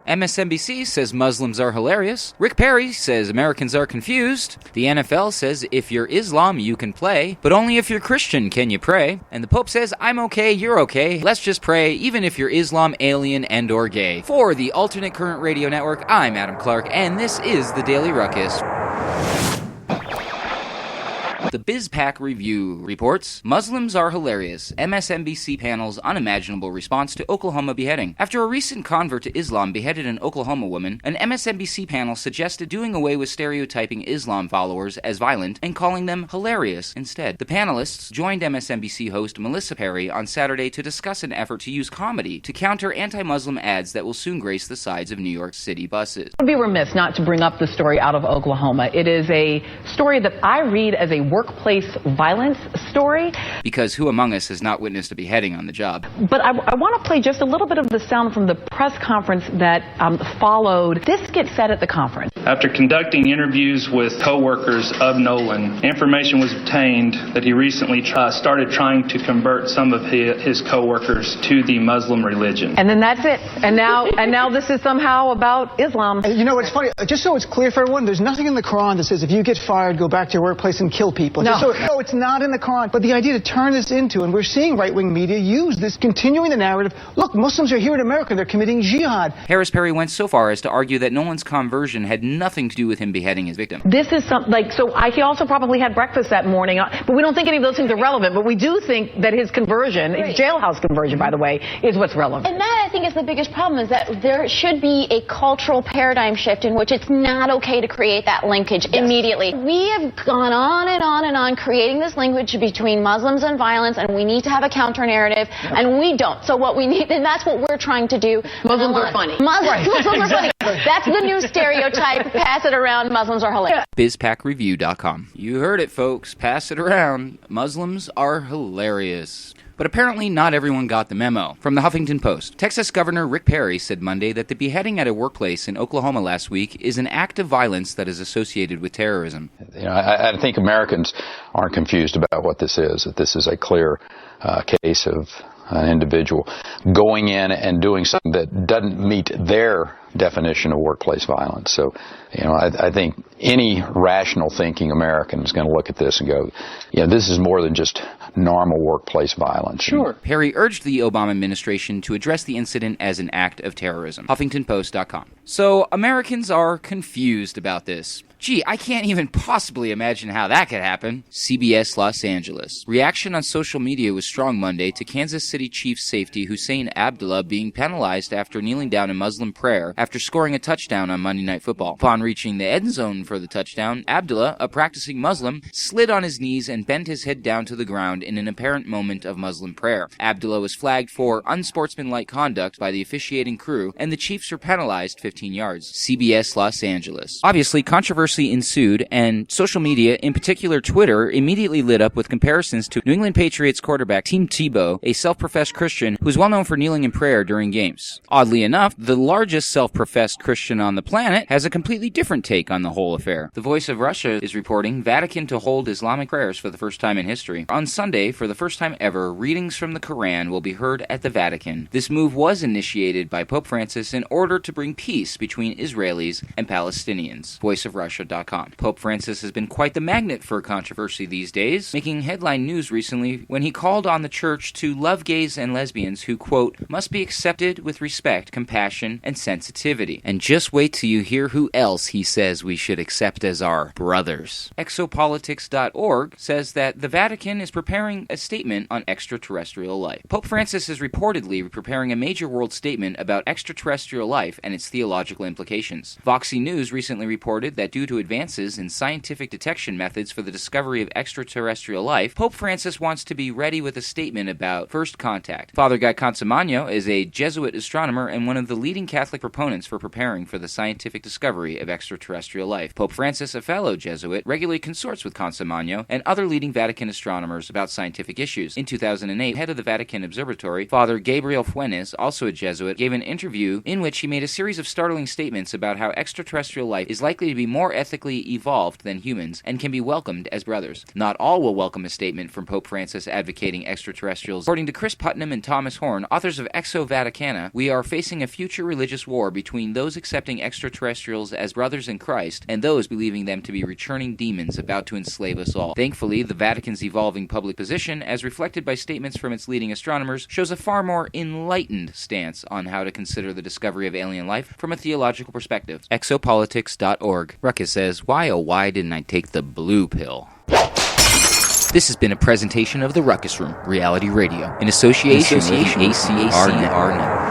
MSNBC says Muslims are hilarious. Rick Perry says Americans are confused. The NFL says if you're Islam, you can play, but only if you're Christian can you pray. And the Pope says, I'm okay, you're okay. Let's just pray, even if you're Islam, alien, and or gay. For the Alternate Current Radio Network, I'm Adam Clark, and this is the Daily Ruckus. The BizPack Review reports, Muslims are hilarious. MSNBC panel's unimaginable response to Oklahoma beheading. After a recent convert to Islam beheaded an Oklahoma woman, an MSNBC panel suggested doing away with stereotyping Islam followers as violent and calling them hilarious instead. The panelists joined MSNBC host Melissa Perry on Saturday to discuss an effort to use comedy to counter anti-Muslim ads that will soon grace the sides of New York City buses. I would be remiss not to bring up the story out of Oklahoma. It is a story that I read as a workplace violence story. Because who among us has not witnessed a beheading on the job? But I want to play just a little bit of the sound from the press conference that followed. This gets said at the conference. After conducting interviews with co-workers of Nolan, information was obtained that he recently started trying to convert some of his co-workers to the Muslim religion. And then that's it. And now this is somehow about Islam. You know, it's funny. Just so it's clear for everyone, there's nothing in the Quran that says if you get fired, go back to your workplace and kill people. No. No, it's not in the Quran. But the idea to turn this into, and we're seeing right-wing media use this, continuing the narrative, look, Muslims are here in America, they're committing jihad. Harris Perry went so far as to argue that Nolan's conversion had nothing to do with him beheading his victim. This is he also probably had breakfast that morning, but we don't think any of those things are relevant, but we do think that his conversion, his jailhouse conversion, by the way, is what's relevant. And that, I think, is the biggest problem, is that there should be a cultural paradigm shift in which it's not okay to create that linkage immediately. We have gone on and on and on creating this linkage between Muslims and violence, and we need to have a counter narrative, and we don't. So what we need, and that's what we're trying to do. Muslims are funny. Muslims are funny. That's the new stereotype. Pass it around. Muslims are hilarious. BizPackReview.com. You heard it, folks. Pass it around. Muslims are hilarious. But apparently not everyone got the memo. From the Huffington Post, Texas Governor Rick Perry said Monday that the beheading at a workplace in Oklahoma last week is an act of violence that is associated with terrorism. You know, I think Americans aren't confused about what this is, that this is a clear case of an individual going in and doing something that doesn't meet their definition of workplace violence. So, you know, I think any rational thinking American is going to look at this and go, yeah, this is more than just normal workplace violence. Sure. Perry urged the Obama administration to address the incident as an act of terrorism. HuffingtonPost.com. So Americans are confused about this. Gee, I can't even possibly imagine how that could happen. CBS Los Angeles. Reaction on social media was strong Monday to Kansas City Chiefs safety Husain Abdullah being penalized after kneeling down in Muslim prayer after scoring a touchdown on Monday Night Football. Upon reaching the end zone for the touchdown, Abdullah, a practicing Muslim, slid on his knees and bent his head down to the ground in an apparent moment of Muslim prayer. Abdullah was flagged for unsportsmanlike conduct by the officiating crew, and the Chiefs were penalized 15 yards. CBS Los Angeles. Obviously, controversy ensued, and social media, in particular Twitter, immediately lit up with comparisons to New England Patriots quarterback Tim Tebow, a self-professed Christian who is well known for kneeling in prayer during games. Oddly enough, the largest self-professed Christian on the planet has a completely different take on the whole affair. The Voice of Russia is reporting Vatican to hold Islamic prayers for the first time in history. On Sunday, for the first time ever, readings from the Quran will be heard at the Vatican. This move was initiated by Pope Francis in order to bring peace between Israelis and Palestinians. VoiceofRussia.com. Pope Francis has been quite the magnet for controversy these days, making headline news recently when he called on the church to love gays and lesbians who, quote, must be accepted with respect, compassion, and sensitivity. And just wait till you hear who else he says we should accept as our brothers. Exopolitics.org says that the Vatican is preparing a statement on extraterrestrial life. Pope Francis is reportedly preparing a major world statement about extraterrestrial life and its theological implications. Voxy News recently reported that due to advances in scientific detection methods for the discovery of extraterrestrial life, Pope Francis wants to be ready with a statement about first contact. Father Guy Consimagno is a Jesuit astronomer and one of the leading Catholic proponents for preparing for the scientific discovery of extraterrestrial life. Pope Francis, a fellow Jesuit, regularly consorts with Consimagno and other leading Vatican astronomers about scientific issues. In 2008, head of the Vatican Observatory, Father Gabriel Fuentes, also a Jesuit, gave an interview in which he made a series of startling statements about how extraterrestrial life is likely to be more ethically evolved than humans and can be welcomed as brothers. Not all will welcome a statement from Pope Francis advocating extraterrestrials. According to Chris Putnam and Thomas Horn, authors of Vaticana, we are facing a future religious war between those accepting extraterrestrials as brothers in Christ and those believing them to be returning demons about to enslave us all. Thankfully, the Vatican's evolving public position, as reflected by statements from its leading astronomers, shows a far more enlightened stance on how to consider the discovery of alien life from a theological perspective. Exopolitics.org. Ruckus says, why didn't I take the blue pill? This has been a presentation of the Ruckus Room, Reality Radio, in association with the ACR Network.